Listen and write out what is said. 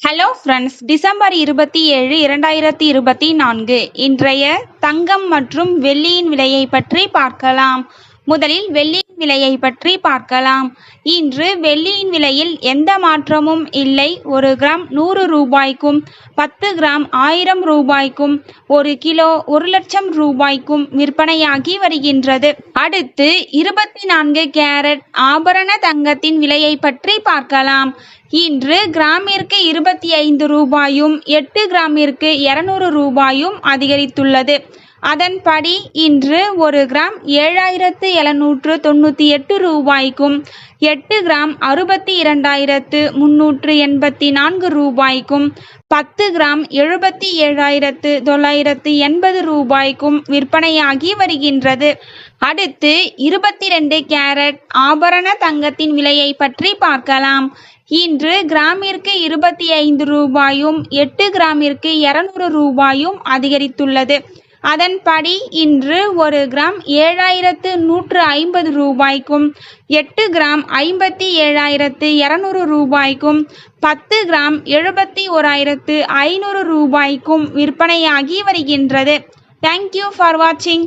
Hello friends, December 27, 2024 இன்றைய தங்கம் மற்றும் வெள்ளியின் விலையை பற்றி பார்க்கலாம். முதலில் வெள்ளியின் விலையை பற்றி பார்க்கலாம். இன்று வெள்ளியின் விலையில் எந்த மாற்றமும் இல்லை. 1 கிராம் 100 ரூபாய்க்கும் 10 கிராம் 1000 ரூபாய்க்கும் 1 கிலோ 1 லட்சம் ரூபாய்க்கும் விற்பனையாகி வருகின்றது. அடுத்து 24 கேரட் ஆபரண தங்கத்தின் விலையை பற்றி பார்க்கலாம். இன்று கிராமிற்கு 25 ரூபாயும் 8 கிராமிற்கு 200 ரூபாயும் அதிகரித்துள்ளது. அதன்படி இன்று 1 கிராம் 7798 ரூபாய்க்கும் 8 கிராம் 62,384 ரூபாய்க்கும் 10 கிராம் 77,980 ரூபாய்க்கும் விற்பனையாகி வருகின்றது. அடுத்து 22 கேரட் ஆபரண தங்கத்தின் விலையை பற்றி பார்க்கலாம். இன்று கிராமிற்கு 25 ரூபாயும் 8 கிராமிற்கு 200 ரூபாயும் அதிகரித்துள்ளது. அதன்படி இன்று 1 கிராம் 7150 ரூபாய்க்கும் 8 கிராம் 57,200 ரூபாய்க்கும் 10 கிராம் 71,500 ரூபாய்க்கும் விற்பனையாகி வருகின்றது. தேங்க்யூ ஃபார் வாட்சிங்.